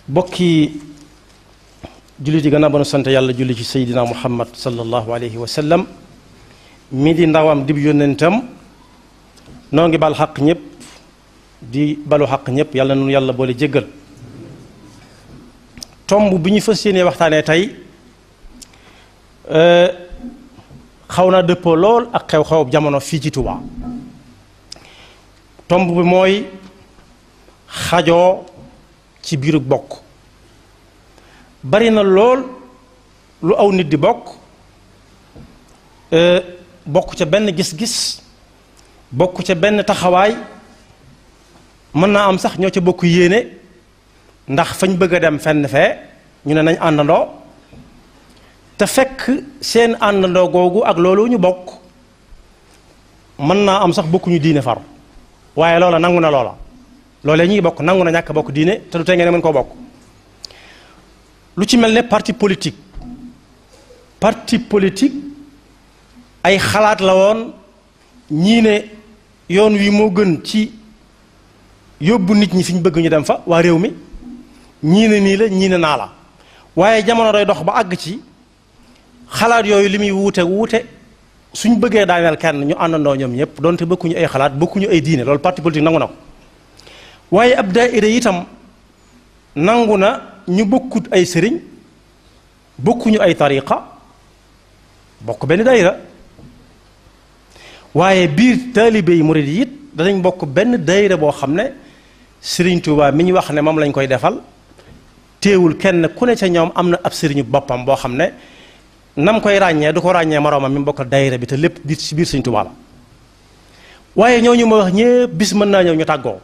bokki jullit yi gannaaw ba nu sant yàlla julli ci seydina muhammad sallallahu alayhi wa sallam mi di ndawam dib yónnentam noo ngi bal xaq ñëpp di balu xaq ñëpp yàlla nu yàlla boole jéggal tomb bi ñu fas yéenee waxtaanee tey xaw naa dëppoo lool ak xew-xew jamono fii ci Touba tomb bi mooy xajoo ci biiru bokk bari na lool lu aw nit di bokk bokk ca benn gis-gis bokk ca benn taxawaay mën naa am sax ñoo ca bokk yéene ndax fañ bëgg a dem fenn fee ñu ne nañ àndandoo te fekk seen àndandoo googu ak loolu ñu bokk mën naa am sax bokkuñu diine far waaye loola nangu na loolee ñuy bokk nangu na ñàkk bokk diine te du tee ngeen mën koo bokk lu ci mel ne parti politique ay xalaat la woon ñii ne yoon wi moo gën ci yóbbu nit ñi fi ñu bëgg ñu dem fa waa réew mi ñii ne nii la ñii ne naa la waaye jamono day dox ba àgg ci xalaat yooyu li muy wuute suñ bëggee daaneel kenn ñu àndandoo ñoom ñëpp donte bokkuñu ay xalaat bokkuñu ay diine loolu parti politique nangu na ko waaye ab daayira itam nangu na ñu bokkut ay sëriñ bokkuñu ay tariqa bokk benn daayira waaye biir taalibe yi murid yi it danañ bokk benn daayira boo xam ne Sëriñ Tuubaa mi ñu wax ne moom lañ koy defal téewul kenn ku ne ca ñoom am na ab sëriñu boppam boo xam ne nam koy ràññee du ko ràññee moroomam mi mu bokkal daayira bi te lépp di ci biir Sëriñ Tuubaa la waaye ñooñu ma wax ñépp bis mën naa ñëw ñu tàggoo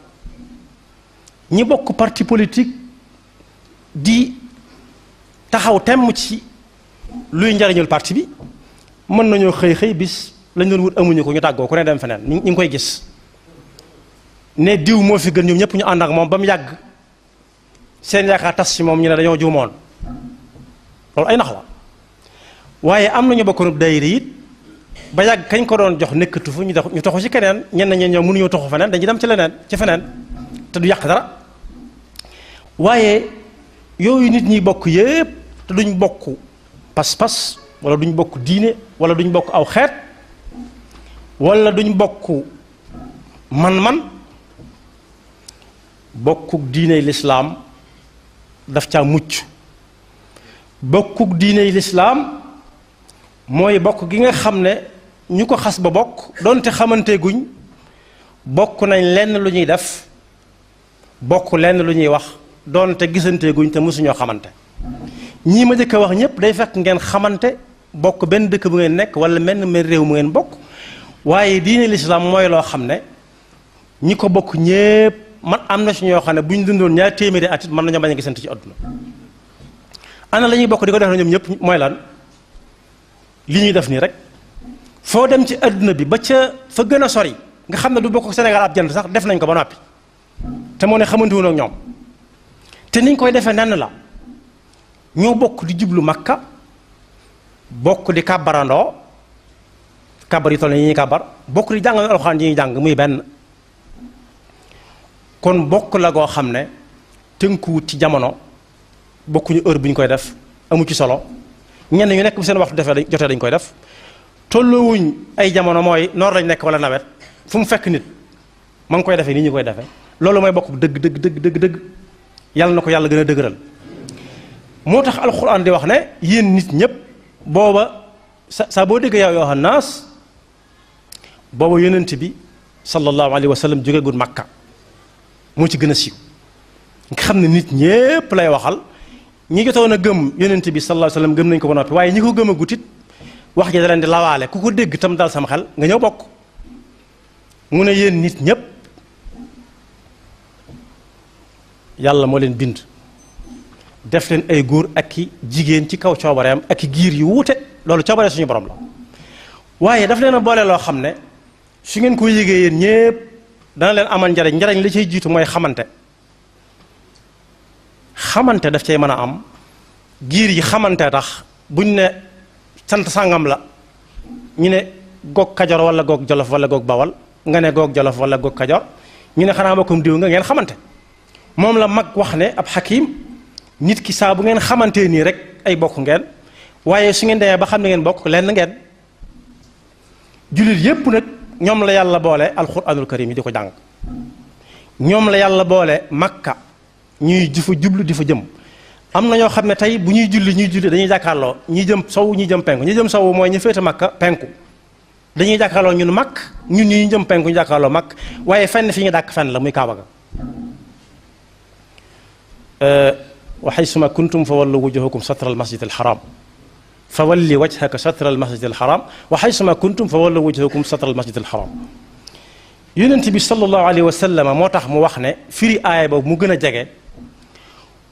ñi bokk parti politique di taxaw temm ci luy njariñul parti bi mën nañoo xëy bis lañ doon wut amuñu ko ñu tàggoo ku ne dem feneen ñu ngi koy gis ne diw moo fi gën ñoom ñëpp ñu ànd ak moom ba mu yàgg seen yaakaar tas ci moom ñu ne dañoo juumoon loolu ay nax la waaye am nañu bokkoon daayira it ba yàgg kañ ko doon jox nekkatu fu ñu toxu ci keneen ñenn ñi ñoom mënuñoo toxu feneen dañuy dem ci feneen te du yàq dara waaye yooyu nit ñi bokk yépp te duñ bokk pas-pas wala duñ bokk diine wala duñ bokk aw xeet wala duñ bokk man-man bokkuk diiney lislaam daf caa mucc bokkuk diiney lislaam mooy bokk gi nga xam ne ñu ko xas ba bokk doonte xamante guñ bokk nañ lenn lu ñuy def bokk lenn lu ñuy wax doonte gisante guñ te mësuñoo xamante ñii ma jëkk a wax ñépp day fekk ngeen xamante bokk benn dëkk bu ngeen nekk wala menn réew mu ngeen bokk waaye diine lislaam mooy loo xam ne ñi ko bokk ñépp man am na ci ñoo xam ne bu ñu dundoon ñaar téeméeri at it mën nañoo bañ a gisante ci àdduna ana la ñuy bokk di ko def na ñoom ñëpp mooy lan li ñuy def nii rek foo dem ci àdduna bi ba ca fa gën a sori nga xam ne du bokk Sénégal ab jant sax def nañ ko ba noppi te moo ne xamante wuñu ak ñoom te niñ koy defee nenn la ñoo bokk di jublu Makka bokk di kàbbarandoo kàbbar yi toll yi ñuy kàbbar bokk di jàng alxuraan yi ñuy jàng muy benn kon bokk la goo xam ne tënkuwut ci jamono bokkuñu heure bu ñu koy def amu ci solo ñenn ñu nekk bu seen waxtu defee jotee dañ koy def tolloowuñ ay jamono mooy noor lañ nekk wala nawet fu mu fekk nit ma ngi koy defee nii ñu koy defee loolu mooy bokk dëgg yàlla na ko yàlla gën a dëgëral moo tax alxuraan di wax ne yéen nit ñépp booba saa boo dégg yow yoo naas booba yonent bi sallallahu alayhi wa sallam jógeegul Makka moo ci gën a siiw nga xam ne nit ñépp lay waxal ñi jotoon a gëm yonent bi sallallahu alayhi wa sallam gëm nañ ko ba noppi waaye ñi ko gëm a gutit wax ji da leen di lawaale ku ko dégg tam dal sama xel nga ñëw bokk mu ne yéen nit ñépp yàlla moo leen bind def leen ay góor ak i jigéen ci kaw coobareem ak i giir yu wuute loolu coobaree suñu borom la waaye daf leen a boole loo xam ne su ngeen ko yégee yéen ñépp dana leen amal njariñ li cay jiitu mooy xamante daf cay mën a am giir yi xamante tax buñ ne sant sàngam la ñu ne goog Kajoor wala goog Jolof wala goog Bawal nga ne goog Jolof wala goog Kajoor ñu ne xanaa mbokkum diw nga ngeen xamante moom la mag wax ne ab xakim nit ki saa bu ngeen xamantee nii rek ay bokk ngeen waaye su ngeen demee ba xam ne ngeen bokk lenn ngeen. jullit yépp nag ñoom la yàlla boole alquranul karim yi di ko jàng ñoom la yàlla boole makka ñuy di fa jublu di fa jëm. am na ñoo xam ne tey bu ñuy julli dañuy jàkkaarloo ñi jëm sow ñi jëm penku ñi jëm sow mooy ñu féete makka penku dañuy jàkkaarloo ñun makk ñun ñi jëm penku ñu jàkkaarloo makk waaye fenn fi ñu dàkk fenn la muy kaaba ga wa haysuma kuntum fa wallu wujuhakum satra al masjid al haram fa walli wajhaka satra al masjid al haram wa haysuma kuntum fa wallu wujuhakum satra al masjid al haram yonent bi sallallahu alayhi wa sallam moo tax mu wax ne firi aaya boobu mu gën a jege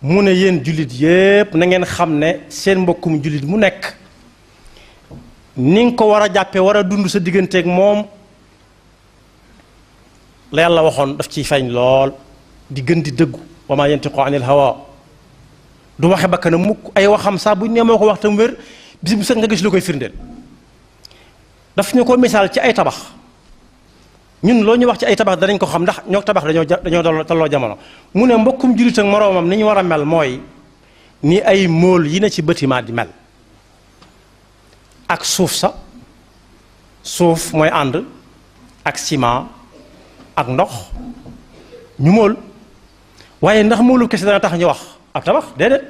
mu ne yéen jullit yépp na ngeen xam ne seen mbokkum jullit mu nekk ni nga ko war a jàppe war a dund sa digganteeg moom la yàlla waxoon daf ciy feeñ lool di gën di dëggu wa maa yantiqu anil hawa du waxe bakkanam mukk ay waxam saa bu ne moo ko wax tam wér bis bu set nga gis lu koy firndeel daf ñu ko misaal ci ay tabax ñun loo ñu wax ci ay tabax danañ ko xam ndax ñoo tabax dañoo tolloo jamono mu ne mbokkum jullit ak moroomam ni ñu war a mel mooy ni ay móol yi ne ci bâtiment di mel ak suuf sa suuf mooy ànd ak ciment ak ndox ñu móol waaye ndax móolu kese dana tax ñu wax ab tabax déedéet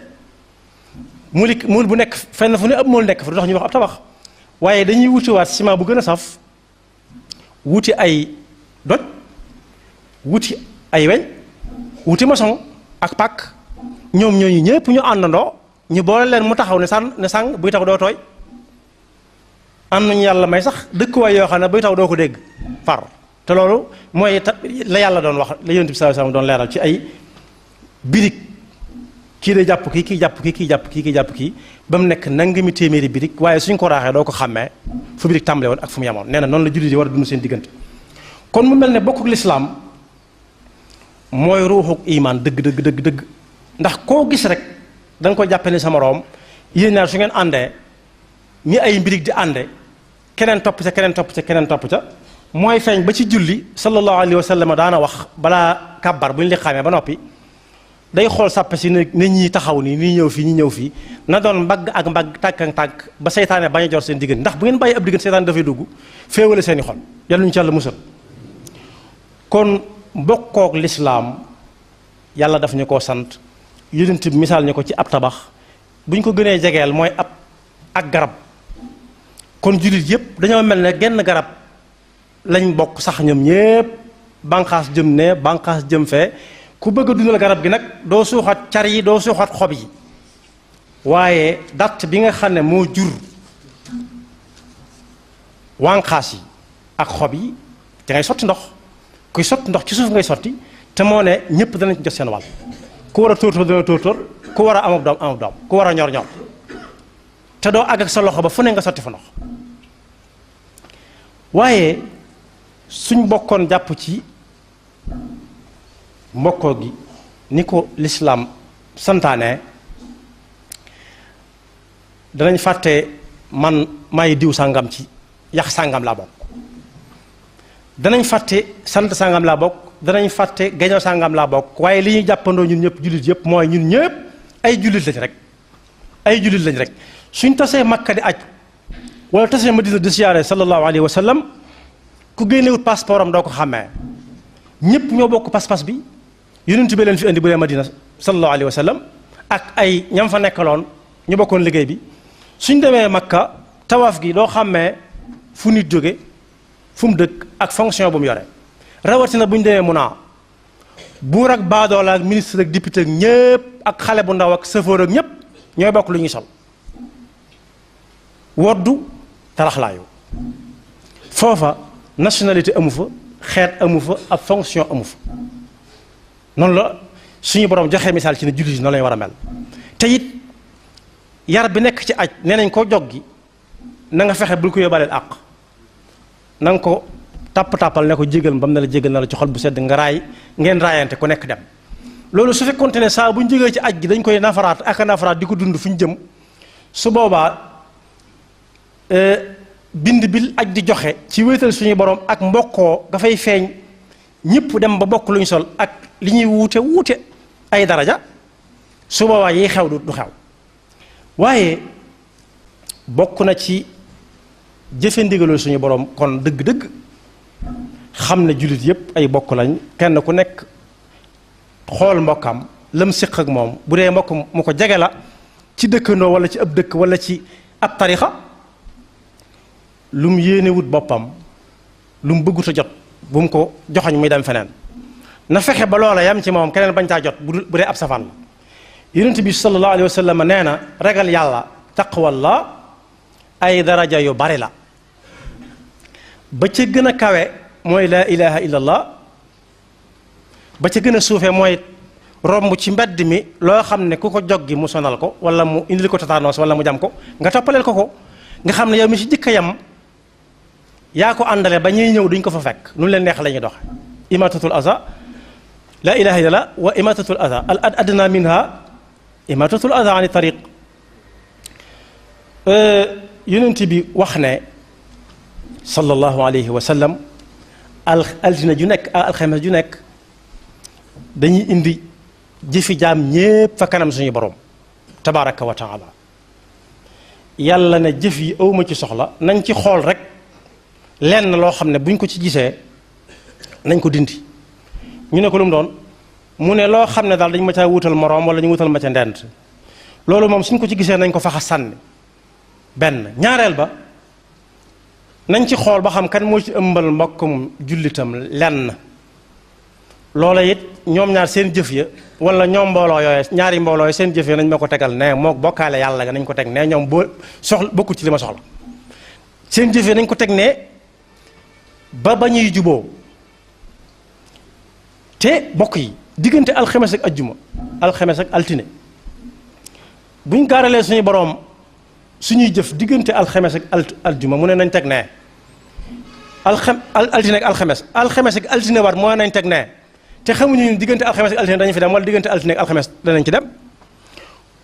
móol bu nekk fenn fu ne ab móol nekk fa du tax ñu wax ab tabax waaye dañuy wutiwaat ciment bu gën a saf wuti ay doj wuti ay weñ wuti maçon ak pàkk ñoom ñooñu ñëpp ñu àndandoo ñu boole leen mu taxaw ne sàng buy taw doo tooy am nañu yàlla may sax dëkkuwaay yoo xam ne buy taw doo ko dégg far te loolu mooy la yàlla doon wax la yonent bi sallallahu alayhi wasallam doon leeral ci ay birig kii de jàpp kii kii jàpp kii kii jàpp kii kii jàpp kii ba mu nekk nangami téeméeri birig waaye suñ ko raaxee doo ko xàmmee fu birig tàmbale woon ak fu mu yemoon nee na noonu la jullit yi war a dund seen diggante kon mu mel ne bokkuk lislaam mooy ruuxuk imaan dëgg ndax koo gis rek da nga ko jàppe ni sa moroom yéen ñaar su ngeen àndee ñi ay mbirig di ànde keneen topp ca keneen topp ca keneen topp ca mooy feeñ ba ci julli sallallahu alayhi wa sallam daana wax balaa kàbbar bu ñu li xamee ba noppi day xool sàppe si ne ñi taxaw nii nii ñëw fii ñi ñëw fii na doon mbagg ak mbagg tànk ak tànk ba seytaane bañ a jor seen diggante ndax bu ngeen bàyyi ab diggante seytaane dafay dugg féewale seeni xol yàlla ñu ci yàlla musal kon mbokkook lislaam yàlla daf ñu koo sant yonent bi misaal ñu ko ci ab tabax bu ñu ko gënee jegeel mooy ab ak garab kon jullit yépp dañoo mel ne genn garab lañ bokk sax ñoom ñépp banqaas jëm ne banqaas jëm fee ku bëgg a dundal garab gi nag doo suuxat car yi doo suuxat xob yi waaye datt bi nga xam ne moo jur wànqaas yi ak xob yi te ngay sotti ndox kuy sotti ndox ci suuf ngay sotti te moo ne ñépp danañ ci jot seen wàll ku war a tóortóor dana tóortóor ku war a amub doom ku war a ñor ñor te doo àgg ak sa loxo ba fu ne nga sotti fa ndox waaye suñ bokkoon jàpp ci mbokkoo gi ni ko lislaam santaane danañ fàtte man maay diw sàngam ci yax sàngam laa bokk danañ fàtte sant sàngam laa bokk danañ fàtte gaño sàngam laa bokk waaye li ñuy jàppandoo ñun ñëpp jullit yëpp mooy ñun ñëpp ay jullit lañ rek ay jullit lañ rek suñ tasee Makka di aj wala tasee Madina di siyaare sallallahu alayhi wa sallam ku génnewut passeport am doo ko xàmmee ñëpp ñoo bokk pas-pas bi yonent bi leen fi indi bu dee Madina sallallahu alayhi wa sallam ak ay ñam fa nekkaloon ñu bokkoon liggéey bi suñ demee Makka tawaaf gi doo xàmmee fu nit jóge fu mu dëkk ak fonction bu mu yore rawatina bu ñu demee Muna buur ak baadoola ak ministre ak député ak ñëpp ak xale bu ndaw ak chauffeur ak ñëpp ñooy bokk lu ñuy sol woddu taraxlaayu foofa nationalité amu fa xeet amu fa ab fonction amu fa noonu la suñu borom joxe misaal ci ne jullit yi noonu lañu war a mel te it yar bi nekk ci aj nee nañ koo jog gi na nga fexe bul ko yóbbaaleel àq na nga ko tàpp-tàppal ne ko jégal ba mu ne la jégal na la ci xol bu sedd nga raay ngeen raayante ku nekk dem loolu su fekkoonte ne saa bu ñu jógee ci aj gi dañ koy nafaraat ak nafaraat di ko dund fu ñu jëm su boobaa bind bi aj di joxe ci wéetal suñu borom ak mbokkoo nga fay feeñ ñëpp dem ba bokk lu ñu sol ak li ñuy wuute ay daraja su boobaa yi xew du xew. waaye bokk na ci jëfe ndigaloo suñu borom kon dëgg-dëgg xam ne jullit yépp ay bokk lañ, kenn ku nekk xool mbokkam lam séq ak moom, bu dee mbokk mu ko jege la ci dëkkandoo wala ci ab dëkk wala ci ab tarixa, lu mu yéene wut boppam, lu mu bëggut a jot bu mu ko joxoñ muy dem feneen, na fexe ba loola yam ci moom keneen bañ caa jot bu dee ab safaan la. yonent bi sallallahu alayhi wa sallam nee na ragal yàlla taqwallah ay daraja yu bari la, ba ca gën a kawe mooy laa ilaha illallah, ba ca gën a suufe mooy romb ci mbedd mi loo xam ne ku ko joggi mu sonal ko wala mu indil ko tataanos wala mu jam ko nga toppaleel ko nga xam ne yow mi ci jëkka yam yaa ko àndale ba ñuy ñëw duñ ko fa fekk nu leen neex la ñuy doxe. imatatul aza laa ilaha illallah wa imatatul aza al adna minha imatatul aza ani tariq. yonent bi wax ne sallallahu alayhi wa sallam altine ju nekk alxames ju nekk dañuy indi jëfi jaam ñépp fa kanam suñu borom tabaraka wa taala. yàlla ne jëf yi awma ci soxla, nañ ci xool rek lenn loo xam ne buñ ko ci gisee nañ ko dindi. ñu ne ko lu mu doon, mu ne loo xam ne daal dañ ma caa wutal moroom wala ñu wutal ma ca ndent, loolu moom suñ ko ci gisee nañ ko faxa sànni. benn ñaareel ba nañ ci xool ba xam kan moo ci ëmbal mbokkum jullitam lenn, loola it ñoom ñaar seen jëf ya wala ñoom mbooloo yooye ñaari mbooloo yi seen jëf ya nañ ma ko tegal ne moo bokkaale yàlla ga nañ ko teg ne ñoom boo soxla bokkul ci li ma soxla, seen jëf ya nañ ko teg ne ba ñuy juboo. te bokk yi diggante alxames ak ajjuma, alxames ak altine buñ gaaralee suñu boroom suñuy jëf diggante alxames ak aljuma mu ne nañ teg ne altine ak alxames ak altine war moo nañ teg ne, te xamuñu ni diggante alxames ak altine dañu fi dem wala diggante altine ak alxames danañ ci dem.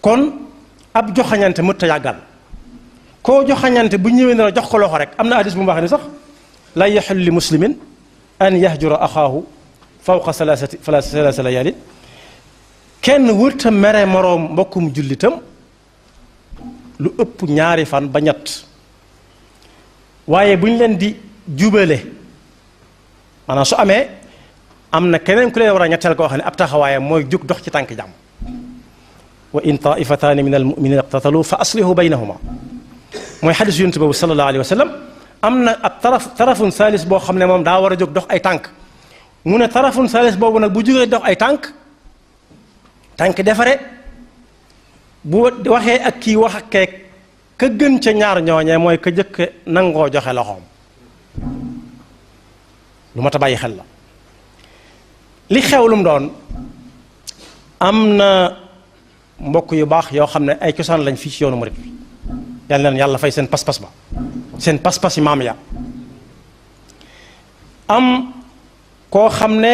kon ab joxañante mëtt a yàggal, koo joxañante bu ñëwee ne la jox ko loxo rek. am na hadis bu mu wax ni sax la yaxillu li muslimin an yahjura axaahu fawqa salaasa layaalin, kenn wërta mere moroom mbokkum jullitam lu ëpp ñaari fan ba ñett. waaye bu ñu leen di jubale maanaam su amee am na keneen ku leen war a ñetteel koo xam ne ab taxawaayam mooy jóg dox ci tànk jàmm. wa in taifataani min almuminina iqtatalu fa aslihu baynahuma, mooy xadis yonent boobu sallallahu alayhi wa sallam. am na ab tarafun saalis boo xam ne moom daa war a jóg dox ay tànk, mu ne tarafun saalis boobu nag bu jógee dox ay tànk defare bu waxee ak kii wax ak kee ka gën ca ñaar ñooñee mooy ka jëkk nangoo joxe loxoom. lu mat a bàyyi xel la. li xew lu mu doon, am na mbokk yu baax yoo xam ne ay cosaan lañ fii ci yoonu murit bi, yal na leen yàlla fay seen pas-pas ba, seen pas-pas yi maam ya. am koo xam ne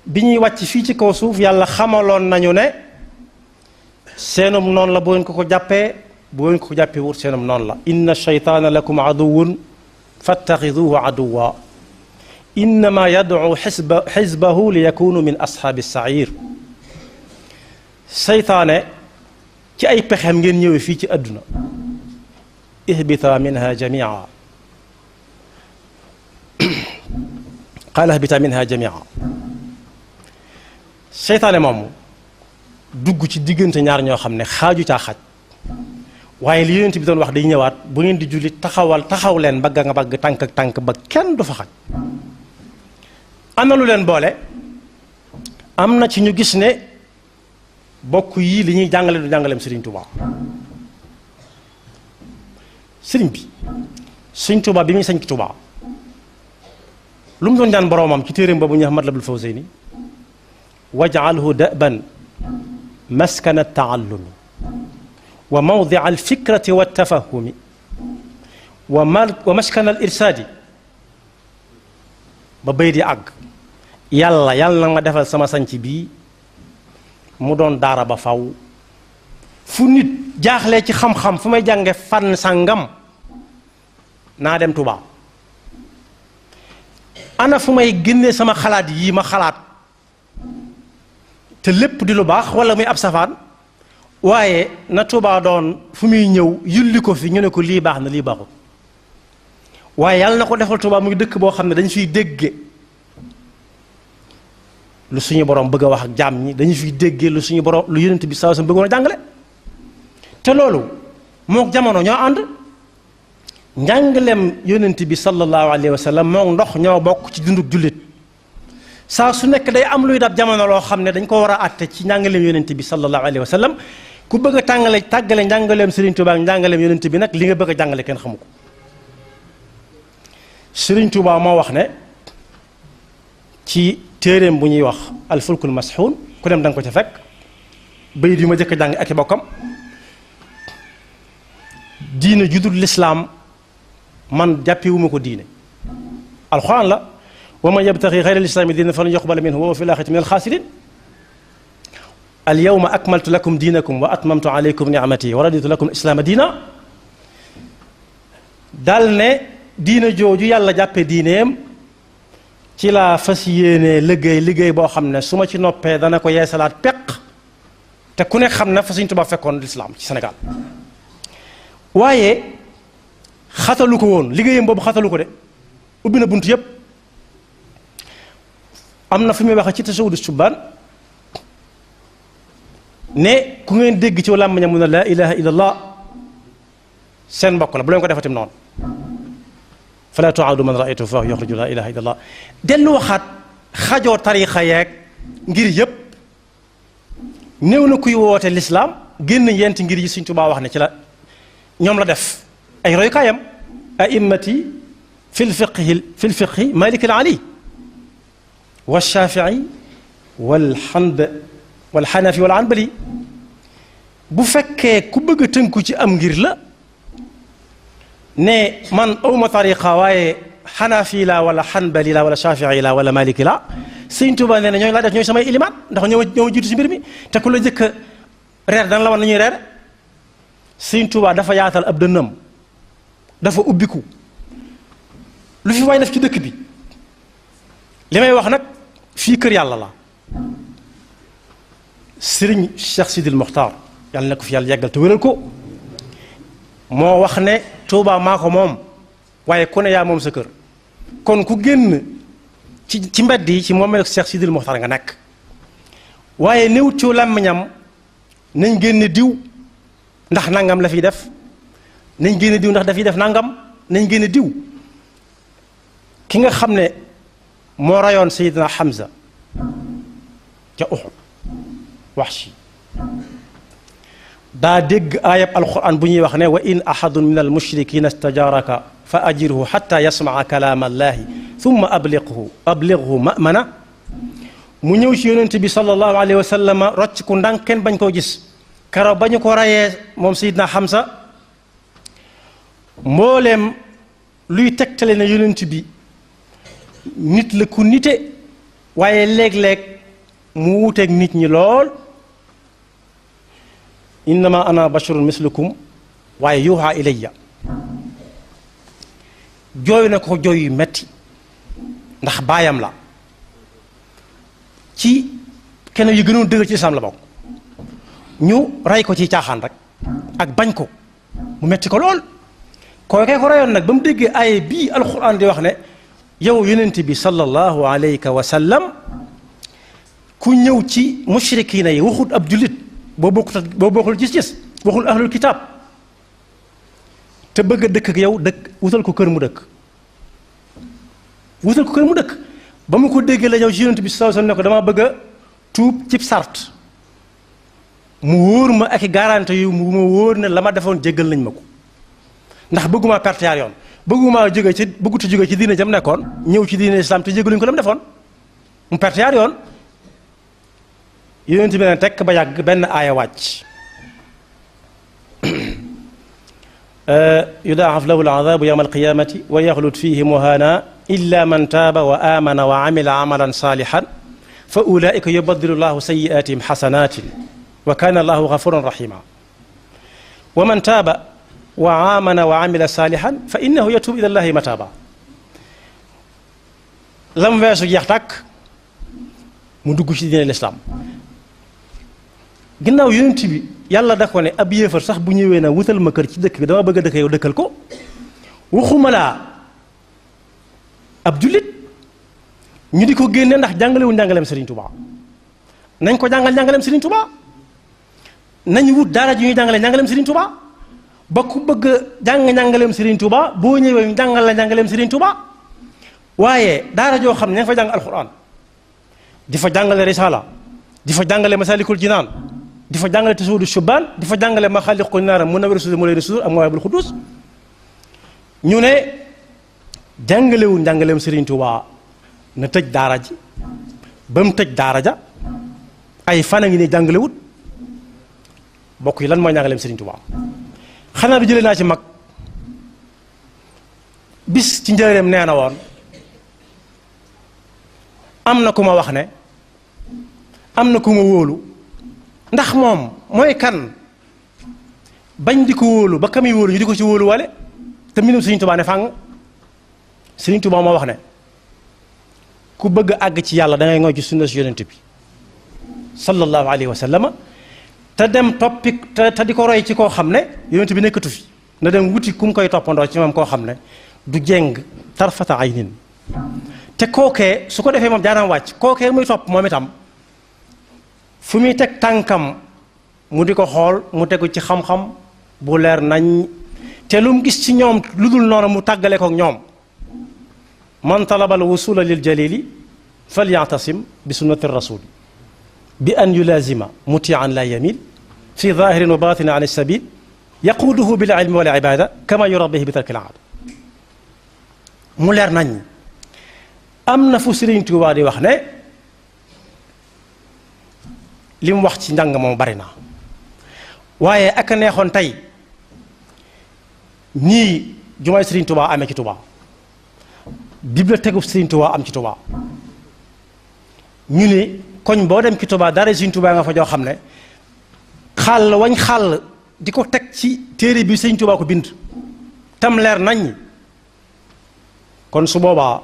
bi ñuy wàcc fii ci kaw suuf yàlla xamaloon nañu ne seenum noonu la, bu ngeen ko jàppee wut seenum noonu la. inna shaytaana lakum aduwwun fattaxiduhu aduwwa innama yad'u xisbahu li yakunu min ashaabi sair. seytaane ci ay pexeem ngeen ñëwee fii ci àdduna, ihbita minha jamia, qaala ihbita minha jamia. seytaane moom dugg ci diggante ñaar ñoo xam ne xaaju caa xaj, waaye li yonent bi doon wax day ñëwaat, bu ngeen di julli taxaw leen mbagg nga mbagg tànk ak tànk ba kenn du fa xaj. am na lu leen boole, am na ci ñu gis ne bokk yii li ñuy jàngale du jàngaleem Sëriñ Tuubaa. sëriñ bi Sëriñ Tuubaa bi muy sañ ki Tuubaa lu mu doon ñaan boroomam ci téeréem boobu ñuy wax Matlabul Fawzayni, waj'alhu da'ban maskana at-ta'allumi wa mawdi'a al-fikrati wat-tafahumi wa maskana al-irsaadi, ba bay di àgg. yàlla na ma defal sama sanc bii mu doon daara ba faw, fu nit jaaxlee ci xam-xam fu may jànge fànn sàngam naa dem Tuubaa. ana fu may génnee sama xalaat yii ma xalaat te lépp di lu baax wala muy ab safaan, waaye na Tuubaa doon fu muy ñëw yulli ko fi ñu ne ko lii baax na lii baaxul waaye yàlla na ko defal Tuubaa muy dëkk boo xam ne dañu fiy dégge lu suñu borom bëgg a wax ak jaam ñi, dañu fiy déggee lu suñu borom lu yonent bi sallallahu alayhi wasallam bëggoon a jàngale. te loolu mook jamono ñoo ànd, njàngaleem yonent bi sallallahu alayhi wasallam mook ndox ñoo bokk ci dunduk jullit. saa su nekk day am luy dab jamono loo xam ne dañ ko war a àtte ci njàngaleem yonent bi sallallahu alayhi wasallam. ku bëgg a tàggale njàngaleem Serigne Touba ak njàngaleem yonent bi nag li nga bëgg a jàngale kenn xamu ko. Serigne Touba moo wax ne ci téeréem bu ñuy wax alfulkul masxuun ku dem da nga ko ca fekk bayit yu ma jëkk a jàng ak i bokkam. diine judul lislaam man jàppewuma ko diine. alxuraan la wa man yabtaxi xayra lislaami diinan falan yuqbala minhu wa huwa fil aaxirati min alxaasiriin. al yawma akmaltu lakum diinakum wa atmamtu alaykum nicmati wa raditu lakum islaama diina. dal ne diina jooju yàlla jàppe diineem ci laa fas yéene liggéey boo xam ne su ma ci noppee dana ko yeesalaat peq te ku ne xam na fa Sëriñ Tuubaa fekkoon lislaam ci Sénégal. waaye xatalu ko woon liggéeyam boobu xatalu ko de ubbi na bunt yépp. am na fi muy waxe ci tasawudu subbaan ne ku ngeen dégg ci làmmiñam mu ne laa ilaha illallah seen mbokk la bu leen ko defatim noonu. fala tuaadu man raaytu fa yuxriju laa ilaha illallah. dellu waxaat xajoo tariixa yeeg ngir yépp néew na kuy woote lislaam génn yenti ngir yi Sëriñ Tuubaa wax ne ci la ñoom la def ay royukaayam. a'immati fil fiqhi Maalik al-Ali wa Shaafi'i wal Hanafi wal Hanbali. bu fekkee ku bëgg a tënku ci am ngir la ne man awma tariqa waaye Hanafi la wala Hanbali la wala Shaafi'i la wala Maliki la, Sëriñ Tuubaa nee na ñooñu laa def ñooy samay ilimaat ndax ñoo jiitu ci mbir mi te ku la jëkk reer dana la wan nañuy reer. Sëriñ Tuubaa dafa yaatal ab dënnam dafa ubbiku lu fi waay def ci dëkk bi. li may wax nag fii kër yàlla la. Sëriñ Cheikh Sidil Mokhtar yàlla na ko fi yàlla yàggal te wéral ko moo wax ne Tuubaa maa ko moom waaye ku ne yaa moom sa kër. kon ku génn ci mbedd yi ci moomeel Cheikh Sidil Mokhtar nga nekk waaye néew ci làmmiñam nañ génne diw ndax nangam la fiy def, nañ génne diw ndax dafiy def nangam, nañ génne diw. ki nga xam ne moo rayoon Seydina Hamza ca Uhud Wahshi daa dégg aayab alquran bu ñuy wax ne wa in ahadun min almushrikina stajaraka fa ajirhu xatta yasmaa kalaama allahi thumma ablighu ma'mana. mu ñëw ci yonent bi sallallahu alayhi wa sallam rocc ku ndànk kenn bañ koo gis. karo ba ñu ko rayee moom Seydina Hamza mbooleem luy tegtale na yonent bi nit la ku nite waaye léeg-léeg mu wuuteeg nit ñi lool. innama ana basharun mislukum waaye yuuxa ilayya. jooy na ko jooy yu metti ndax baayam la ci kenn yu gënoon dëgër ci lislaam la bokk. ñu rey ko ci caaxaan rek ak bañ ko mu metti ko lool. kookee ko reyoon nag ba mu déggee aaye bii alxuraan di wax ne yow yonent bi sallallahu alayhi wa sallam ku ñëw ci mushrikiina yi waxut ab jullit boo bokkul gis-gis waxul ahlul kitaab te bëgg a dëkk ak yow dëkk wutal ko kër mu dëkk. wutal ko kër mu dëkk ba mu ko déggee la ñëw ci yonent bi sallallahu alayhi wa sallam ne ko dama bëgg a tuub cib sart mu wóor ma ak i garanti yu mu ma wóor ne la ma defoon jéggal nañ ma ko ndax bëgguma perte yaar yoon bëgguta jóge ci diine jam nekkoon ñëw ci diine islam te jéggaluñ ko la mu defoon mu perte yaar yoon. yonent bi ne tekk ba yàgg benn aaya wàcc yudaa'af lahu al-'adaabu yawma al-qiyaamati wa yaxlud fiihi muhaana illa man taaba wa aamana wa amila amalan saalihan fa ulaa'ika yubaddilu llahu sayyi'aatihim hasanaatin wa kaana allahu gafuuran rahiima wa man taaba wa aamana wa amila saalihan fa innahu yatuubu ila llahi mataaba. lam weesu jeex tàkk mu dugg ci diine lislaam ginnaaw yonent bi yàlla da ko ne ab yéefar sax bu ñëwee na wutal ma kër ci dëkk bi dama bëgg a dëkk yow dëkkal ko waxuma laa ab jullit ñu di ko génne ndax jàngalewul njàngaleem Serigne Touba nañ ko jàngal njàngaleem Serigne Touba nañ wut daara ji ñuy jàngale njàngaleem Serigne Touba ba ku bëgg a jàng njàngaleem Serigne Touba boo ñëwee ñu jàngal la njàngaleem Serigne Touba waaye daara joo xam ne ña fa jàng alxuraan di fa jàngale risaala di fa jàngale masalikul jinaan di fa jàngale tasawudu shubaan di fa jàngale maxaaliqu naara munawwirus sudur mulayyinus sudur ak mawaahibul quddus ñu ne jàngalewul njàngaleem Serigne Touba na tëj daara ji ba mu tëj daara ja ay fan a ngi ne jàngalewut bokk yi lan mooy njàngaleem Serigne Touba xanaa du jëlee naa ci mag bis ci njëreem nee na woon am na ku ma wax ne am na ku ma wóolu ndax moom mooy kan bañ di ko wóolu ba kami wóolu ñu di ko ci wóolu wale te mbindum Serigne Touba ne fàng Serigne Touba moo wax ne ku bëgg a àgg ci yàlla da ngay ngooy ci sunna si yonent bi sallallahu alayhi wa sallam te dem toppi te di ko roy ci koo xam ne yonent bi nekkatu fi na dem wuti ku mu koy toppandoo ci moom koo xam ne du jeng tarfata aynin te kookee su ko defee moom jaanam wàcc kookee muy topp moom itam fu muy teg tànkam mu di ko xool mu tegu ci xam-xam bu leer nañ te lu mu gis ci ñoom lu dul noonu mu tàggale kook ñoom man talaba al wusula lil jalili falyatasim bi sunnati rasul bi an yulazima mutian la yamil fi zahirin wa batinin an sabil yaquduhu bil ilmi wal ibada kama yurabbihi bi tarki al aada mu leer nañ am na fu Serigne Touba di wax ne li mu wax ci njàng moom bari na waaye ak a neexoon tey nii jumaay Serigne Touba amee ci Touba bibliothèque bu Serigne Touba am ci Touba ñu ne koñ boo dem ci Touba dara Serigne Touba nga fa joo xam ne xàll wañ xàll di ko teg ci téere bi Serigne Touba ko bind tam leer nañ kon su boobaa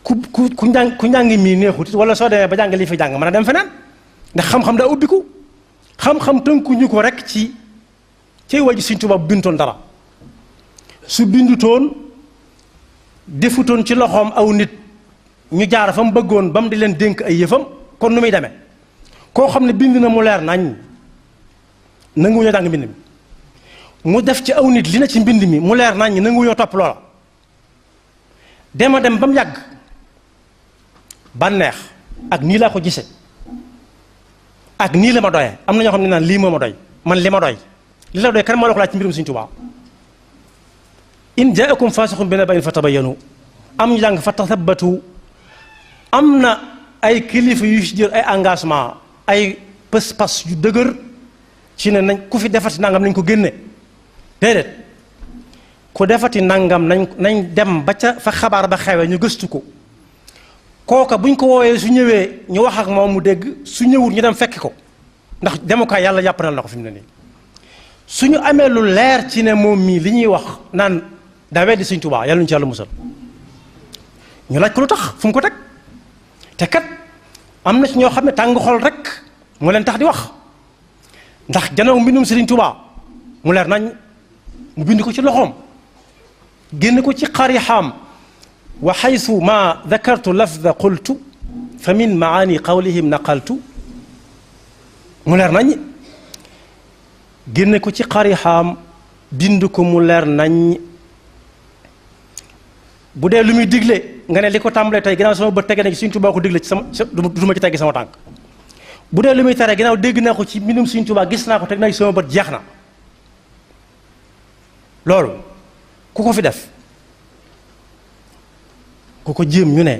ku njàng mii neexut wala soo demee ba jàng li fi jàng mën a dem feneen ndax xam-xam daa ubbiku xam-xam tënkuñu ko rek ci waju Serigne Touba bu bindoon dara su bindutoon defutoon ci loxoom aw nit ñu jaar fa mu bëggoon ba mu di leen dénk ay yëfam kon nu muy demee koo xam ne bind na mu leer nañ nanguwuñoo jàng mbind mi mu def ci aw nit li na ci mbind mi mu leer nañ nanguwuñoo topp loola dem ba mu yàgg bànneex ak nii laa ko gise ak nii la ma doyee am na ñoo xam ne naan lii moo ma doy man li ma doy li la doy kan moo la ko laaj ci mbirum Serigne Touba in jaakum faasiqun bi naba'in fatabayyanu am ñu jàng fa tathabbatu am na ay kilifa yu si jël ay engagement ay pas-pas yu dëgër ci ne nañ ku fi defati nangam nañ ko génne déedéet ku defati nangam nañ dem ba ca fa xabaar ba xewee ñu gëstu ko kooka buñ ko woowee su ñëwee ñu wax ak moom mu dégg su ñëwul ñu dem fekki ko ndax demukaay yàlla jàppandal na ko fi mu ne nii suñu amee lu leer ci ne moom mii li ñuy wax naan daa weddi Serigne Touba yàlla ñu ci yàlla musal ñu laaj ko lu tax fu mu ko teg te kat am na ci ñoo xam ne tàng xol rek moo leen tax di wax ndax janoo mbindum Serigne Touba mu leer nañ mu bind ko ci loxoom génn ko ci xarixaam wa xaytu ma dakartu lafda qultu fa min maani qawlihim naqaltu mu leer nañ génn ko ci xarixaam bind ko mu leer nañ bu dee lu muy digle nga ne li ko tàmbalee tey ginnaaw sama bët tege na ci Serigne Touba ko digle ci sama du ma ci teggi sama tànk bu dee lu muy tere ginnaaw dégg naa ko ci mbindum Serigne Touba gis naa ko teg na ci sama bët jeex na loolu ku ko fi def ku ko jéem ñu ne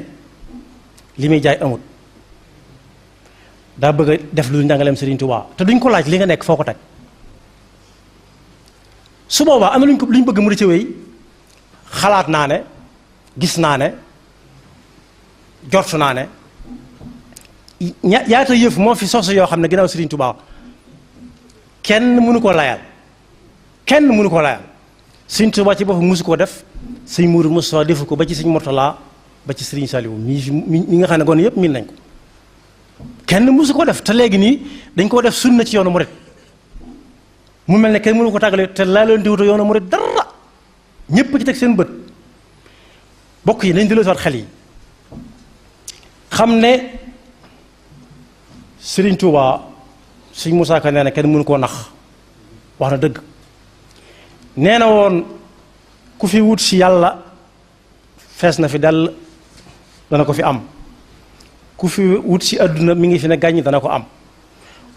li muy jaay amut daa bëgg a def lu njàngaleem Serigne Touba te duñ ko laaj li nga nekk foo ko teg su boobaa am na luñ bëgg mu di ci wéy xalaat naa ne gis naa ne jortu naa ne yaata yëf moo fi sos yoo xam ne ginnaaw Serigne Touba kenn mënu ko layal Serigne Touba ci boppam mosu koo def sëñ Mourou Moussa defu ko ba ci sëñ Mourtala ba ci Serigne Saliou mi nga xam ne gone yëpp miin nañ ko kenn mosu ko def te léegi nii dañ koo def sunna ci yoonu murit mu mel ne kenn mënu ko tàggale te laa leen di wuta yoonu murid dara ñépp ci teg seen bët. bokk yi nañ delloo si waat xel yi xam ne Sëriñ Tuubaa Sëriñ Musaa Ka nee na kenn mënu koo nax wax na dëgg. nee na woon ku fi wut si yàlla fees na fi dell dana ko fi am, ku fi wut si àdduna mi ngi fi ne gàññ dana ko am,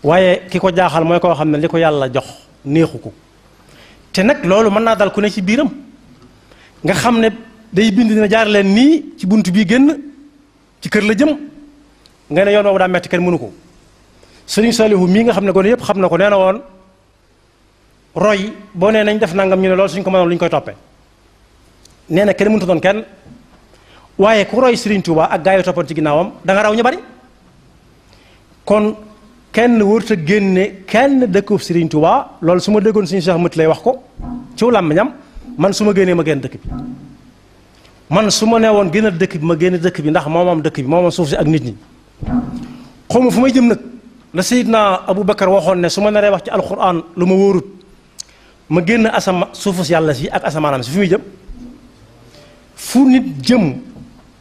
waaye ki ko jaaxal mooy koo xam ne li ko yàlla jox neexu ko. te nag loolu mën naa dal ku ne ci biiram nga xam ne day bind dina jaar leen nii ci bunt bii génn ci kër la jëm nga ne yoon boobu daa metti kenn mënu ko. Sëriñ Saliou mii nga xam ne gone yëpp xam na ko nee na woon roy boo nee nañ def nangam ñu ne loolu suñ ko mënoon lu ñu koy toppee. nee na kenn mënut doon kenn waaye ku roy Sëriñ Tuubaa ak gaa yi toppoon ci ginnaawam da nga raw ñu bari. kon kenn wërut a génne kenn dëkkub Sëriñ Tuubaa loolu su ma déggoon suñu Cheikh Mët lay wax ko ci làmmiñam man su ma génnee ma génn dëkk bi. man su ma nee woon génn dëkk bi ma génn dëkk bi ndax moom dëkk bi moom suuf si ak nit ñi xaw ma fu may jëm nag. la Seydina Abu Bakar waxoon ne su ma naree wax ci alquran lu ma wóorut ma génn suufu si yàlla si ak asamaanam si fi muy jëm. fu nit jëm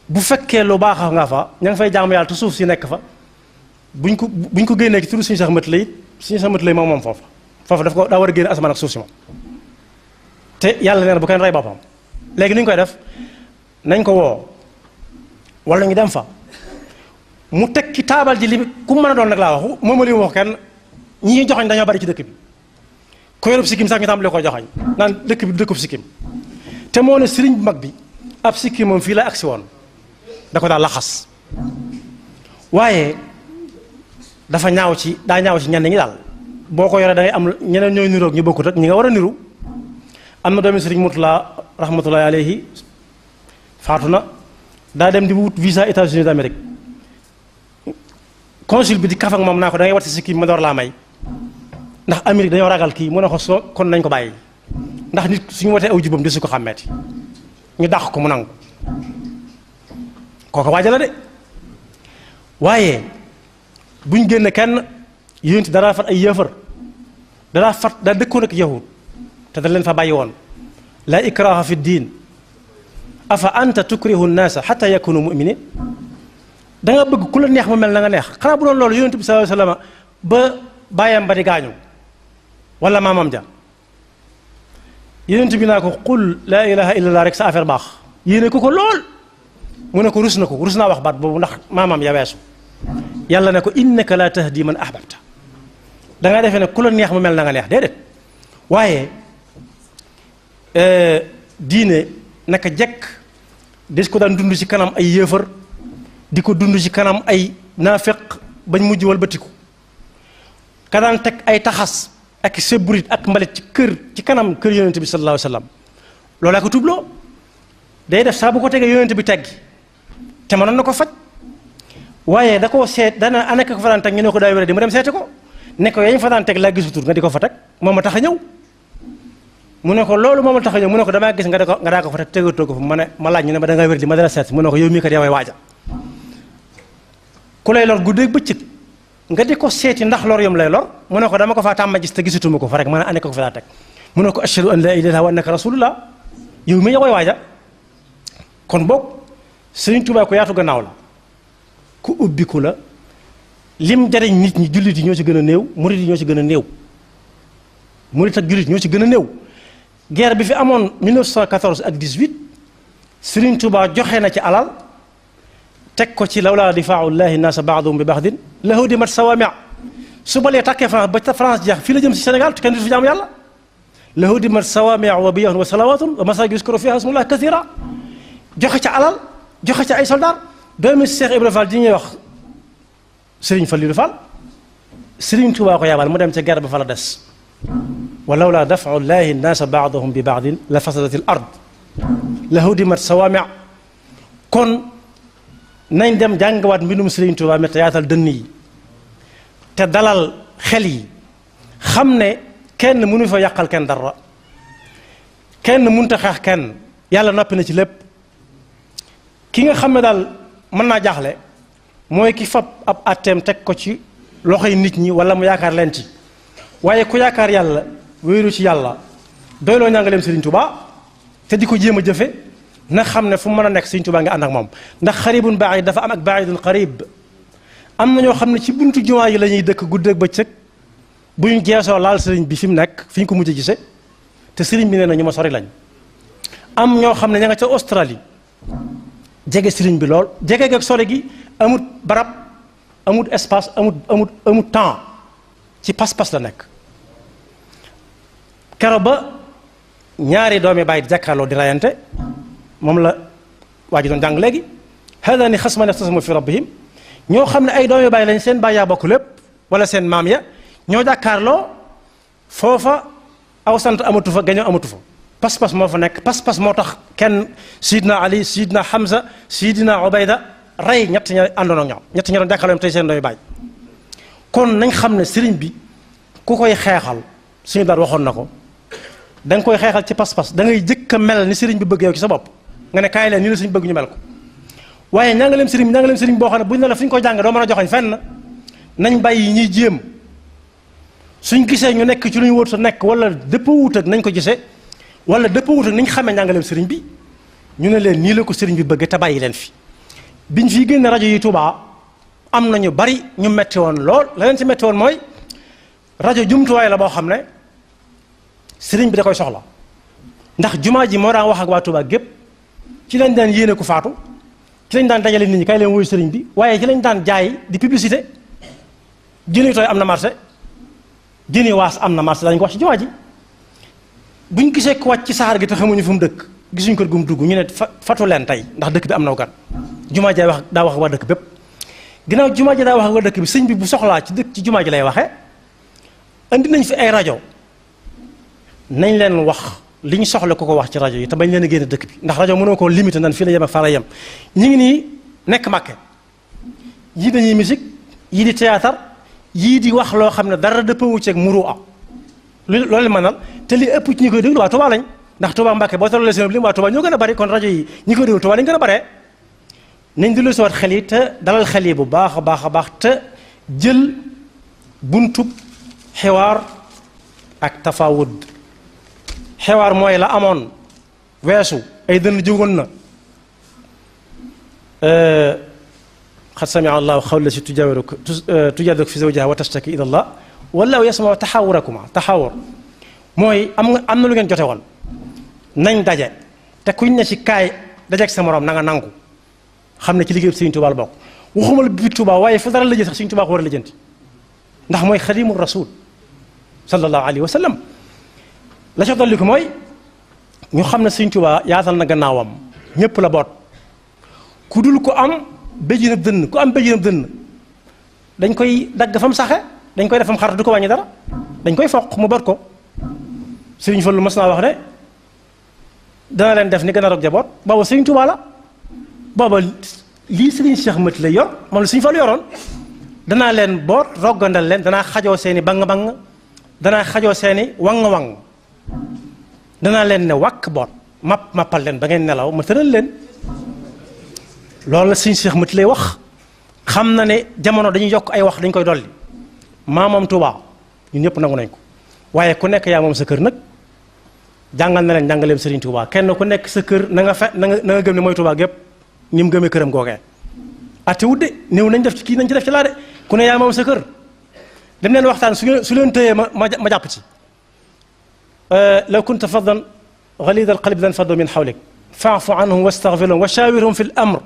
bu fekkee lu baax nga fa ña ngi fay jaamu yàlla te suuf si nekk fa buñ ko génnee ci turu suñu sax mët lay suñu sax mët lay moom foofu daf ko daa war a génne asamaan ak suuf si moom. te yàlla nee na bu kenn rey boppam léegi ni ñu koy def nañ ko woo wala ñu dem fa mu teg ci taabal ji li ku mën a doon nag laa waxu moom li mu wax kenn ñi ñuy joxañ dañoo bari ci dëkk bi ko yorub sikkim sax ñu tàmbalee ko joxañ naan dëkk bi dëkkub sikkim te moo ne sëriñ bu mag bi ab sikkim moom fii la agsi woon da ko daal laxas waaye dafa ñaaw ci ñenn ñi daal boo ko yoree da ngay am ñeneen ñooy niroog ñu bokkut ak ñi nga war a niru. am na doomi sëriñ Murtala rahmatullahi alayhi faatu na daa dem di wut visa États-Unis d'Amérique consul bi di kaf ak moom naa ko da ngay wat si sikkim ma door laa may ndax Amérique dañoo ragal kii mu ne ko soo kon nañ ko bàyyi ndax nit suñu watee aw jubam de su ko xàmmeeti ñu dàq ko mu nangu kooku waaja la de. waaye buñ génne kenn yénti dara fat ay yëfër daa dëkkoon ak yahud te da leen fa bàyyi woon la ikraha fi diin afa anta tukrihu nnaasa xata yakunu muminin da nga bëgg ku la neex mu mel na nga neex xanaa bu doon loolu yonent bi sallallahu alayhi wasallam ba bàyyam ba di gaañu wala maamam ja yonent bi naa ko qul laa ilaha illallah rek sa affaire baax yéene ko lool mu ne ko rus naa wax baat boobu ndax maamam ya weesu yàlla ne ko innaka la tahdi man ahbabta da nga defee ne ku la neex mu mel na nga neex déedéet waaye diine naka jekk des ko daan dund ci kanam ay yéefar di ko dund ci kanam ay naafeq bañ mujj walbatiku ka daan teg ay taxas ak sebburit ak mbalit ci kanam kër yonent bi sallallahu alayhi wa sallam loolaa ko tubloo day def saa bu ko tegee yonent bi teggi te mënoon na ko faj waaye da koo seet dana anaka ko fa daan teg ñu ne ko daa wéra di mu dem seeti ko ne ko yañ fa daan teg laa gisutur nga di ko fa teg moom ma tax a ñëw mu ne ko loolu moom la tax a ñëw mu ne ko damaa gis nga daa ko fa teg tegatoo ko fa ma laaj ñu ne ma da nga wér di ma dara seet mu ne ko yow mii kat yaa way waaja ku lay lor guddeeg bëccëg nga di ko seeti ndax lor yom lay lor mu ne ko dama ko faa tàmma gis te gisatuma ko fa rek ma ne ko fa daa teg mu ne ko ashhadu an laa ilaaha illallaah wa annaka rasulullah yow mii yaa way waaja kon boog Sëriñ Tuubaa ko yaatu gannaaw la ku ubbiku la lim jariñ nit ñi jullit yi ñoo ci gën a néew murit yi ñoo ci gën a néew murit ak jullit ñoo ci gën a néew. guerre bi fi amoon 1914 ak 18 Sëriñ Tuubaa joxe na ci alal teg ko ci lawlaa difaa'u llaahi naasa ba'dahum bi ba'din lahuddimat sawaami' su balee tàkkee France ba ta France jeex fii la jëm si Sénégal te kenn du fi jaamu yàlla lahuddimat sawaami' wa biya'un wa salawaatun wa masaajid yuzkaru fiihaa ismullaahi kasiiran joxe ca alal joxe ca ay soldaar doomi Cheikh Ibrahima Fall di ñuy wax Sëriñ Fallilu Fall Sëriñ Tuubaa ko yabal mu dem ca guerre ba fa la des wa lawlaa daf'u llaahi nnaasa ba'dahum bi ba'din la fasadatil ard lahuddimat sawaami' kon nañ dem jàngawaat mbindum Sëriñ Tuubaa mi te yaatal dënn yi te dalal xel yi xam ne kenn mënu fa yàqal kenn dara kenn mënut a xeex kenn yàlla noppi na ci lépp ki nga xam ne daal mën naa jaaxle mooy ki fab ab atteem teg ko ci loxoy nit ñi wala mu yaakaar leen ci waaye ku yaakaar yàlla wéeru ci yàlla doyloo njàngaleem Serigne Touba te di ko jéem a jëfe na xam ne fu mu mën a nekk Serigne Touba nga ànd ak moom ndax xaribun baid dafa am ak baidun qarib am na ñoo xam ne ci buntu jumaa yi la ñuy dëkk guddeeg bëccëg bu ñu geesoo laal Serigne bi fi mu nekk fi ñu ko mujj gise te Serigne bi nee na ñu ma sori lañ am ñoo xam ne ña nga ca Australie jege Serigne bi lool jege ak sori gi amut barab amut espace amut temps ci pas-pas la nekk kero ba ñaari doomi bàyyi di jàkkaarloo di rayante moom la waa ji doon jàng léegi haadaani xasmaani ixtasamu fi rabbihim ñoo xam ne ay doomi bàyyi lañ seen bàyyi yaa bokk lépp wala seen maam ya ñoo jàkkaarloo foofa aw sant amatu fa gañoo amatu fa pas-pas moo fa nekk pas-pas moo tax kenn Sidina Ali Sidina Hamza Sidina Ubayda rey ñett ña àndoon ak ñoom ñett ña doon jàkkaarloo tey seen doomi bàyyi kon nañ xam ne sëriñ bi ku koy xeexal suñu daal waxoon na ko da nga koy xeexal ci pas-pas da ngay jëkk a mel ni sëriñ bi bëgg yow ci sa bopp nga ne kaay leen nii la sëriñ bëgg ñu mel ko waaye ñaangaleem sëriñ boo xam ne buñ ne la fi ñu ko jàng doo mën a joxoñ fenn nañ bàyyi ñuy jéem suñ gisee ñu nekk ci lu ñu wut sa nekk wala dëppoo wut ak nañ ko gisee wala dëppoo wut ak ni ñu xamee ñaangaleem sëriñ bi ñu ne leen nii la ko sëriñ bi bëgg te bàyyi leen fi biñ fi génne rajo yi Touba am na ñu bari ñu metti woon lool la leen ci metti woon mooy rajo jumtuwaay la boo xam ne sëriñ bi da koy soxla ndax jumaa ji moo daan wax ak waa Touba gépp ci lañ daan yéene ku faatu ci lañ daan dajale nit ñi kay leen woyu sëriñ bi waaye ci lañ daan jaay di publicité jëni tooy am na marché jëni waas am na marché dañ ko wax ci jumaa ji buñ gisee ku wàcc ci saxaar gi te xamuñu fu mu dëkk gisuñ kër gu mu dugg ñu ne fatu leen tey ndax dëkk bi am na gan jumaa ji wax daa wax ak waa dëkk bépp ginnaaw jumaa ji daa wax ak waa dëkk bi sëñ bi bu soxlaa ci dëkk ci jumaa ji lay waxee andi nañ fi ay rajo nañ leen wax li ñu soxla ko wax ci rajo yi te bañ leen a génn dëkk bi ndax rajo mënoo koo limité nan fii la yem ak faa la yem ñu ngi nii nekk Màkka yii dañuy musique yii di théâtre yii di wax loo xam ne dara dëppawu ceeg muru a loolu mënal te li ëpp ci ñi koy déglu waa Touba lañ ndax Touba Mbàkke boo tollee seen lim waa Touba ñoo gën a bari kon rajo yi ñi koy déglu Touba lañ gën a baree nañ di lu siwaat xel yi te dalal xel yi bu baax a baax a baax te jël buntub xiwaar ak tafawud xewaar mooy la amoon weesu ay dënn jógoon na xad samia allahu xawla si tujaadiluka fi zawjiha wa tashtaki ila allah wallahu yasmau taxawurakuma taxawur mooy am na lu ngeen jote woon nañ daje te kuñ ne ci kaay dajeeg sa morom na nga nangu xam ne ci liggéey Sëriñ Tuubaa la bokk waxuma la bi Tuubaa waaye fu dara la jël sax Sëriñ Tuubaa ko war a lijjanti ndax mooy xadimu rasul sallallahu alayhi wa sallam la ca dolli ko mooy ñu xam ne Sëriñ Tuubaa yaatal na gannaawam ñépp la boot ku dul ko am béjjinab dënn ku am béjjinab dënn dañ koy dagg fa mu saxe dañ koy def fa mu xar du ko wàññi dara dañ koy foq mu boot ko Sëriñ Fallu mas naa wax ne dana leen def ni gën a rog jaboot booba Sëriñ Tuubaa la booba lii Sëriñ Cheikh Mat lay yor moom la Sëriñ Fallu yoroon danaa leen boot roggandal leen danaa xajoo seeni bang-bang danaa xajoo seeni wang-wang danaa leen ne wàkk boot mappal leen ba ngeen nelaw ma tëral leen loolu la Sëriñ Cheikh Mat lay wax xam na ne jamono dañuy yokk ay wax dañ koy dolli maa moom Tuubaa ñun ñëpp nangu nañ ko waaye ku nekk yaa moom sa kër nag jàngal na leen jàngaleem Sëriñ Tuubaa kenn ku nekk sa kër na nga gëm ne mooy Tuubaa gépp ñi mu gëmee këram googee ate wut de néew nañ def ci kii nañ ci def ci laa de ku ne yaa moom sa kër dem leen waxtaan su leen tëyee ma jàpp ci law kunta faddan galida alqalbi lanfaddu min hawlik fa'fu anhum wastaghfir lahum wa shawirhum fi l-amr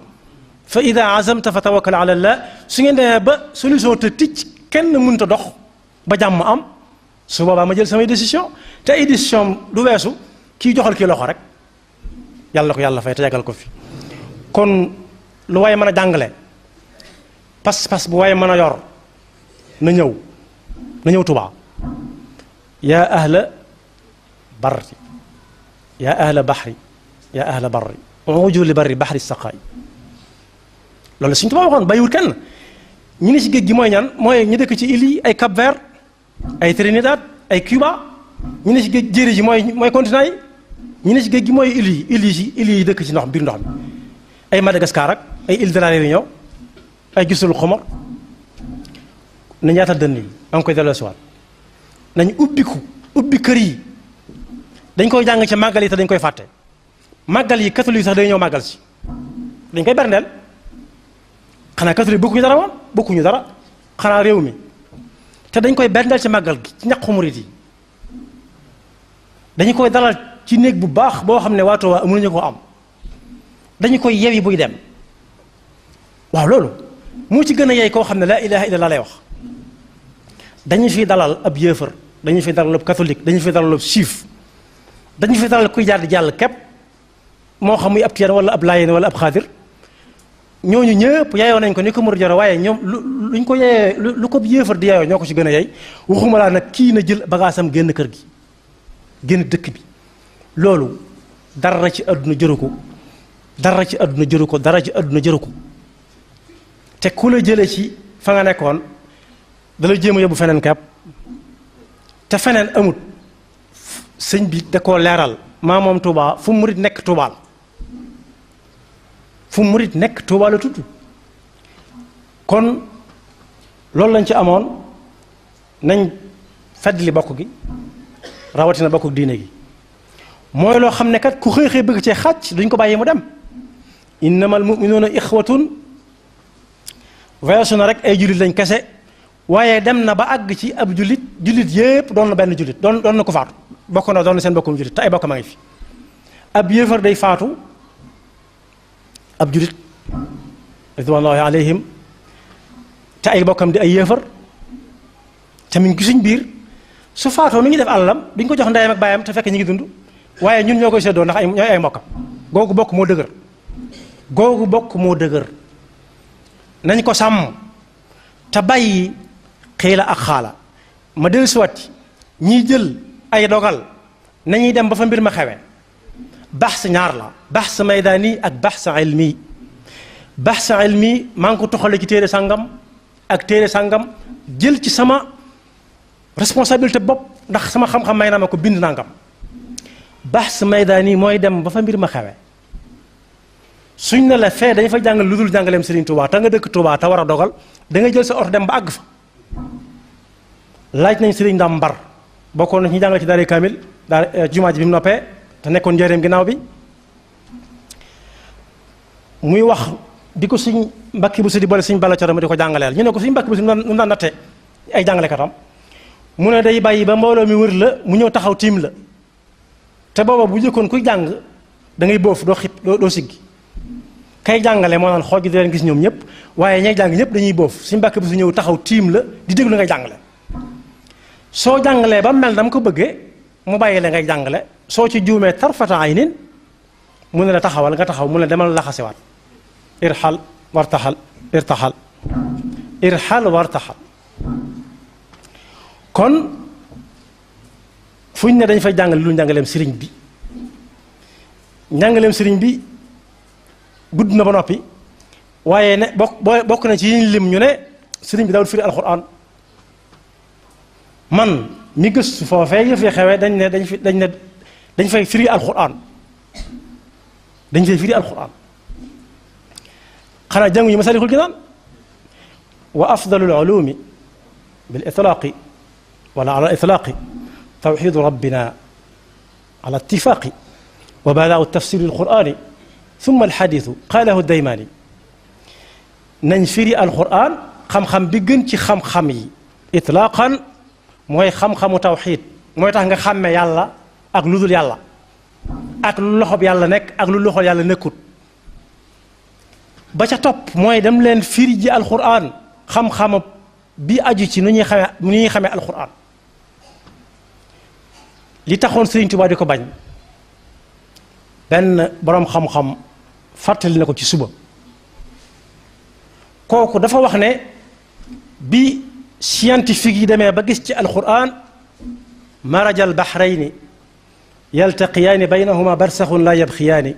fa ida azamta fa tawakkal ala Allah su ngeen demee ba solution te ticc kenn mënut a dox ba jàmm am su boobaa ma jël samay décision te ay décision du weesu kii joxal kii loxo rek yàlla na ko yàlla fay te yàggal ko fi kon lu waaye mën a jàngale pas-pas bu waaye mën a yor na ñëw Tuubaa yaa ahla barri yaa ahla baxri yaa ahla barri uju li barri baxri saqaay loolu Sëriñ Tuubaa waxoon bàyyiwul kenn ñi ne ci géej gi mooy ñan mooy ñu dëkk ci îles yi ay Cap-Vert ay Trinidad ay Cuba ñu ne ci géej jéeri ji mooy continent yi ñu ne ci géej gi mooy îles yi dëkk ci ndox biir ndox mi ay Madagascar ak ay îles de la Réunion ay gisul xomor nañ yaatal dënn yi a ngi koy delloo si waat nañ ubbiku ubbi kër yi dañ koy jàng ci màggal yi te dañ koy fàtte màggal yi catholique sax day ñëw màggal si dañ koy berndeel xanaa catholique bokkuñu dara woon bokkuñu dara xanaa réew mi te dañ koy berndeel ci màggal gi ci ñaqu murit yi dañu koy dalal ci néeg bu baax boo xam ne waa Tuubaa mënuñu ko am dañu koy yewi buy dem waaw loolu moo ci gën a yey koo xam ne laa ilaha illallah lay wax dañu fi dalal ab yéefar dañu fi dalal ab catholique dañu fi dalal ab juif dañu fi dalal kuy jaar di jàll képp moo xam muy ab tiyaan wala ab laayeen wala ab xaadir ñooñu ñëpp yaayoo nañ ko ni ko murid joro waaye ñoom luñ ko yeyee lu ko yéefar di yaayoo ñoo ko ci gën a yey waxuma laa nag kii na jël bagaasam génn kër gi génn dëkk bi loolu dara ci àdduna jëru ko dara ci àdduna jëru ko dara ci àdduna jëru ko te ku la jële ci fa nga nekkoon dala jéem a yóbbu feneen kepp te feneen amut sëñ bi da koo leeral maa moom Tuubaa fu murit nekk Tuubaa la fu murit nekk Tuubaa la tudd kon loolu lañ ci amoon nañ feddli bokk gi rawatina bokk diine gi mooy loo xam ne kat ku xëy xëy bëgg cee xàcc duñ ko bàyyi mu dem innamal mu'minuuna ixwatun weesu na rek ay jullit lañ kese waaye dem na ba àgg ci ab jullit yépp doon na benn jullit doon na ko faatu bokk na doon na seen bokkum jullit te ay bokk ma ngi fi ab yéefar day faatu ab jullit ridwanullahi alayhim te ay bokkam di ay yéefar te mi ngi suñ biir su faatoo nu ñuy def àllam duñ ko jox ndeyam ak baayam te fekk ñu ngi dund waaye ñun ñoo koy séddoo ndax ñooy ay mbokkam googu bokk moo dëgër googu bokk moo dëgër nañ ko sàmm te bàyyi xiila ak xaala ma del siwat ñiy jël ay dogal nañuy dem ba fa mbir ma xewe baxs ñaar la baxs maydaani ak baxs ilmi baxs ilmi maa ngi ko toxale ci téere sàngam ak téere sàngam jël ci sama responsabilité bopp ndax sama xam-xam may na ma ko bind nangam baxs maydaani mooy dem ba fa mbir ma xewe suñ ne la fee dañu fa jàngal lu dul jàngaleem Serigne Touba te nga dëkk Touba te war a dogal da nga jël sa oto dem ba àgg fa laaj nañ Serigne Ndam Mbar bokkoon na ñu jàngal ci daara kaamil daara jumaa ji bi mu noppee te nekkoon njëriñam ginnaaw bi muy wax di ko suñ mbakki bu si di boole suñ bala coro ma di ko jàngaleel ñu ne ko suñ mbakki bu si mu daan natte ay jàngalekatam mu ne day bàyyi ba mbooloo mi wër la mu ñëw taxaw tiim la te booba bu jëkkoon kuy jàng da ngay boof doo xib doo siggi kay jàngale moo naan xooj di leen gis ñoom ñëpp waaye ñay jàng ñëpp dañuy boof suñ mbàkk bi su ñëw taxaw tiim la di déglu ngay jàngale soo jàngalee ba mel dama ko bëggee mu bàyyi la ngay jàngale soo ci juumee tarfata aynin mu ne la taxawal nga taxaw mu ne demal laxasewaat irxal wartaxal irtaxal irxal wartaxal kon fu ñu ne dañ fay jàngale lu njàngaleem sëriñ bi njàngaleem sëriñ bi gudd na ba noppi waaye ne bokk na ci yiñ lim ñu ne sëriñ bi daawul firi alxuraan man mi gëstu foofee yëf yi xewee dañ fay firi alxuraan dañ fay firi alxuraan xanaa jànguñu Masaalikul Jinaan wa afdalul ulumi bil itlaaqi wala ala itlaaqi tawxiidu rabbina ala ittifaaqi wa badaau tafsiri alqur'ani summa alxadiisu qaalahu daymaani nañ firi alqur'an xam-xam bi gën ci xam-xam yi itlaaqan mooy xam-xamu tawxiid mooy tax nga xàmme yàlla ak lu dul yàlla ak lu loxob yàlla nekk ak lu loxol yàlla nekkut ba ca topp mooy dem leen firi ji alqur'an xam-xamu bi aju ci nu ñuy xamee alqur'an li taxoon Sëriñ Tuubaa di ko bañ benn boroom xam-xam fàttali na ko ci suba kooku dafa wax ne bi scientifique yi demee ba gis ci alquran marajal bahrayni yaltaqiyaani baynahuma barsaxun la yabxiyaani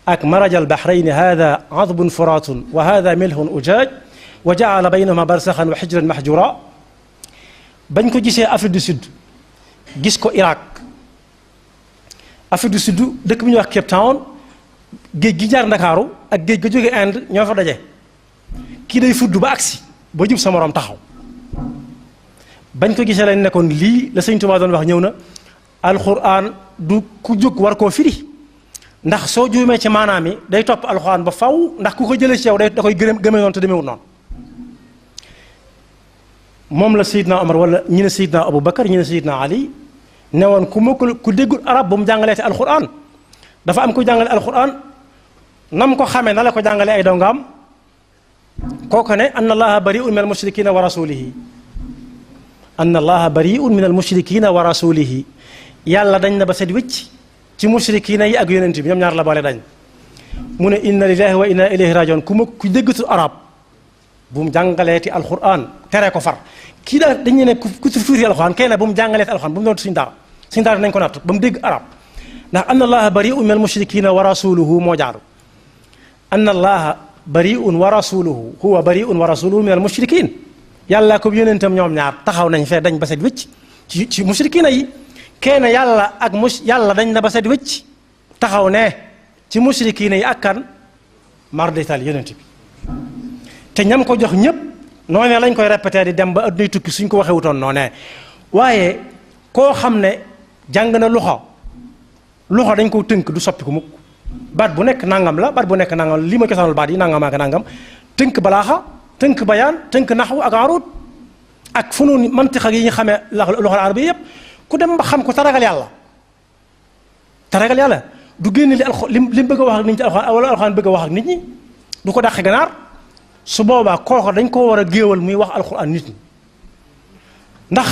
ak marajal bahrayni hada adbun furaatun wa hada milhun ujaaj wa jaala baynahuma barsaxan wa xijran mahjura bañ ko gisee Afrique du Sud gis ko Irak Afrique du Sud dëkk bi ñuy wax Cape Town géej gi jaar Ndakaaru ak géej ga jóge Inde ñoo fa daje kii day fudd ba agsi ba jub sa moroom taxaw bañ ko gisee lañ nekkoon lii la Sëñ Tuubaa doon wax ñëw na alxuraan du ku jóg war koo firi ndax soo juumee ci maanaam yi day topp alxuraan ba faw ndax ku ko jëlee ci yow da koy gëmee noonu te demeewul noonu moom la Seydina Omar wala ñi ne Seydina Abou Bakar ñi ne Seydina Ali ne woon ku déggul arab bu mu jàngaleeti alxuraan dafa am ku jàngale alxuraan nam ko xamee na la ko jàngale ay dongaam kooku ne anna allaha bariun min al mushrikina wa rasulihi anna allaha bariun min al mushrikina wa rasulihi yàlla dañ na ba set wicc ci mushrikina yi ak yonent bi ñoom ñaar la boole dañ mu ne inna lillahi wa inna ilayhi rajiun ku déggatul arab bu mu jàngaleeti alxuraan tere ko far kii daal dañu ne ku tuuti alxuraan kay ne bu mu jàngaleeti alxuraan bu mu doon suñu daara nañ ko natt ba mu dégg arab ndax anna allaha bariun min al mushrikina wa rasuluhu moo jaaru anna allaha bariun wa rasuluhu huwa bariun wa rasuluhu min al mushrikin yàlla ko yonentam ñoom ñaar taxaw nañ fee dañ ba set wicc ci mushrikina yi kenn yàlla ak yàlla dañ na ba set wicc taxaw ne ci mushrikina yi ak kan mardital yonent bi te ñam ko jox ñëpp noonee lañ koy répété di dem ba addunay tukki suñ ko waxee wutoon noonee waaye koo xam ne jàng na luxa dañ ko tënk du soppi ko mukk baat bu nekk nangam la baat bu nekk nangam la lii ma cosaanul baat yi nangam ak nangam tënk balaaxa tënk bayaan tënk naxwu ak aruud ak funuun mantiqa yi ñu xamee luxal arabi yëpp ku dem ba xam ko taragal yàlla du génne li mu bëgg a wax ak nit ñi ci alxuraan wala alxuraan bëgg a wax ak nit ñi du ko dàqe ganaar su boobaa kooku dañ ko war a géewal muy wax alxuraan nit ñi ndax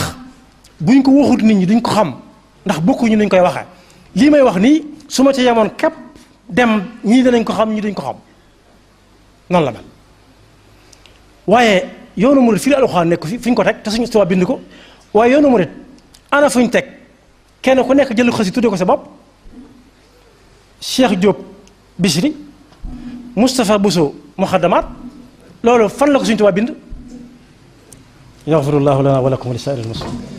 buñ ko waxut nit ñi duñ ko xam ndax bokkuñu nuñ koy waxee lii may wax nii su ma ci yemoon képp dem ñii danañ ko xam ñii dañ ko xam noonu la mel waaye yoonu murit fii la alxuraan nekk fi ñu ko teg te suñu Tuubaa bind ko waaye yoonu murit ana fuñ teg kenn ku nekk jël xasi tudde ko sa bopp Cheikh Diop Bichri Moustapha Bousso Muxaddamaat loolu fan la ko suñu Tuubaa bind yaxfirullahu lana wa lakum wa li saa'iril muslimin